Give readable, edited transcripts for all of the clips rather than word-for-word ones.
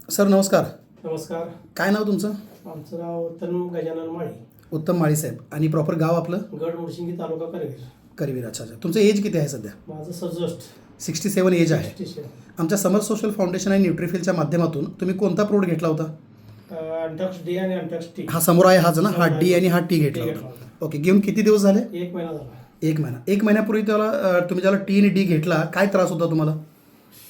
Sir नमस्कार. नमस्कार. काय नाव तुमचं? आमचं नाव उत्तम गजानन माळी. उत्तम माळी साहेब. आणि प्रॉपर गाव आपलं? गड मुडशिंगी, तालुका करवीर. करवीर. अच्छा अच्छा. तुमचं एज किती आहे सध्या? माझं 67. 67 एज आहे. 67. आमच्या समर सोशल फाउंडेशन आणि न्यूट्रिफिलच्या माध्यमातून तुम्ही कोणता प्रोडक्ट घेतला होता? अँटॉक्स डी आणि अँटॉक्स टी. हा समोर आहे हाच ना? हा डी आणि हा टी घेतला होता. ओके. घेऊन किती दिवस झाले? 1 महिना झाला. 1 महिना. 1 महिन्यापूर्वी तुम्ही ज्याला टी आणि डी घेतला, काय त्रास होता तुम्हाला?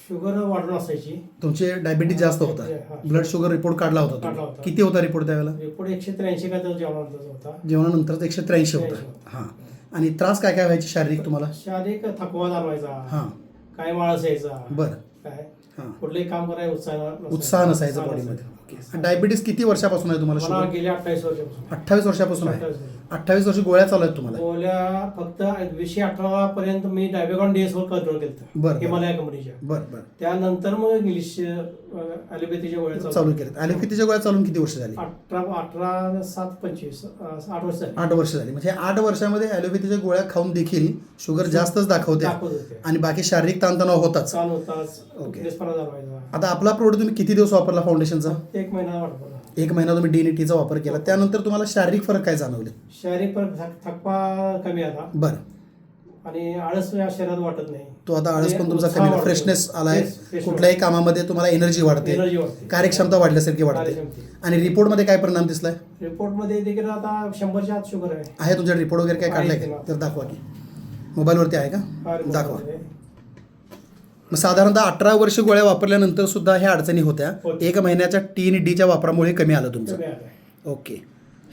शुगर वाढून असायची. तुमचे डायबिटीज जास्त होता. हा. ब्लड शुगर रिपोर्ट काढला होता काढला तुम्ही. होता. किती होता रिपोर्ट त्यावेळेला? रिपोर्ट 183 का तर जेवणानंतरचा होता. जेवणानंतरच 183 होता. 183. हां. आणि त्रास काय काय व्हायचे शारीरिक तुम्हाला? शारीरिक थकवा जाणवायचा. हां. काय माळस यायचा. बरं. काय हां. कुठलंही काम करायला उत्साह नसायचा बॉडीमध्ये. ओके. डायबिटीस किती वर्षापासून आहे तुम्हाला? मला शुगर गेल्या 28 वर्षापासून. 28 वर्षापासून आहे. 28 वर्ष. 28 वर्ष गोळ्या चालू आहेत तुम्हाला? गोळ्या फक्त 2018 पर्यंत मी डायबेगॉन DS वर कंट्रोल केलं. बरं. हिमालया कंपनीच्या. बरं बरं. त्यानंतर मग इंग्लिश ॲलोपॅथीच्या गोळ्या चालू केलं. ॲलोपॅथीच्या गोळ्या चालून किती वर्ष झाली? 18 7 25 8 वर्ष झाली. 8 वर्ष झाली. म्हणजे 8 वर्षामध्ये ॲलोपॅथीच्या गोळ्या खाऊन देखील शुगर जास्तच दाखवते दाखवत होते. आणि बाकी शारीरिक ताणतणाव होताच. चालू होताच. ओके. फिटनेसपणा जाणवायचा. आता आपला प्रोडक्ट तुम्ही किती दिवस वापरला फाउंडेशनचा? 1 महिना वाटतो. 1 महिना तुम्ही डी टीचा वापर केला. त्यानंतर तुम्हाला शारीरिक फरक काय जाणवले? शारीरिक थकवा कमी आला बरं. आणि आळस या शरीरात वाटत नाही. तो आता आळस पण तुमचा उत्साह कमी, वाढतो. फ्रेशनेस आलाय. फ्रेश कुठल्याही कामामध्ये तुम्हाला एनर्जी वाढते, एनर्जी वाढते. कार्यक्षमता वाढल्यासारखी वाढते. कार्यक्षमता. आणि रिपोर्टमध्ये काय परिणाम दिसलाय? रिपोर्टमध्ये देखील आता 100च्या आत शुगर आहे. आहे तुमच्या रिपोर्ट वगैरे काय काढलाय आहे का? ना. तर दाखवा की. मोबाईलवरती आहे का? हा, report दाखवा. मध्ये. मग साधारणतः 18 वर्ष गोळ्या वापरल्यानंतर सुद्धा ह्या अडचणी होत्या. होत्या. 1 महिन्याच्या टी आणि डीच्या वापरामुळे कमी आलं तुमचं. कमी आलाय. ओके.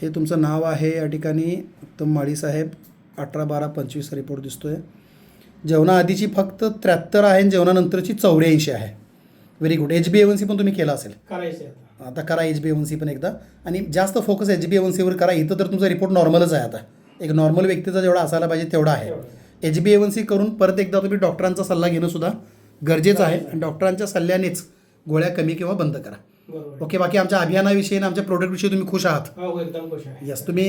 हे तुमचं नाव आहे या ठिकाणी उत्तम माळी साहेब. 18/12/25 रिपोर्ट दिसतोय. जेवणाआधीची फक्त 73 आहे आणि जेवणानंतरची 84 आहे. Very good. HbA1c पण तुम्ही केला असेल. करायचं आहे आता. आता करा HbA1c पण एकदा. आणि जास्त फोकस HbA1c वर करा. इथं तर तुमचा रिपोर्ट नॉर्मलच आहे. आता एक नॉर्मल व्यक्तीचा जेवढा असायला पाहिजे तेवढा आहे. HbA1c करून परत एकदा तुम्ही डॉक्टरांचा सल्ला घेणं सुद्धा गरजेचं आहे. आणि डॉक्टरांच्या सल्ल्यानेच गोळ्या कमी किंवा बंद करा. बरोबर. ओके. बाकी आमच्या अभियानाविषयी आणि आमच्या प्रोडक्टविषयी तुम्ही खुश आहात? हो, एकदम खुश आहे. यस. तुम्ही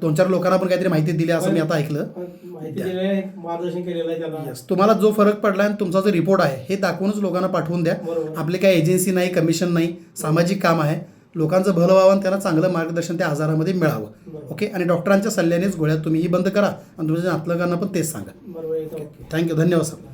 2-4 लोकांना पण काहीतरी माहिती दिली असं मी आता ऐकलं. माहिती दिलेलं आहे, मार्गदर्शन केलेलं आहे त्याला. यस. तुम्हाला जो फरक पडला आणि तुमचा जो रिपोर्ट आहे हे दाखवूनच लोकांना पाठवून द्या. बरोबर. आपली काही एजन्सी नाही, कमिशन नाही, सामाजिक काम आहे. लोकांचं भलं व्हावं आणि त्यांना चांगलं मार्गदर्शन त्या आजारामध्ये मिळावं. बरोबर. ओके. आणि डॉक्टरांच्या सल्ल्यानेच गोळ्या तुम्हीही बंद करा आणि तुमच्या नातलगांना पण तेच सांगा. बरोबर. एकदम ओके. थँक्यू. धन्यवाद सर.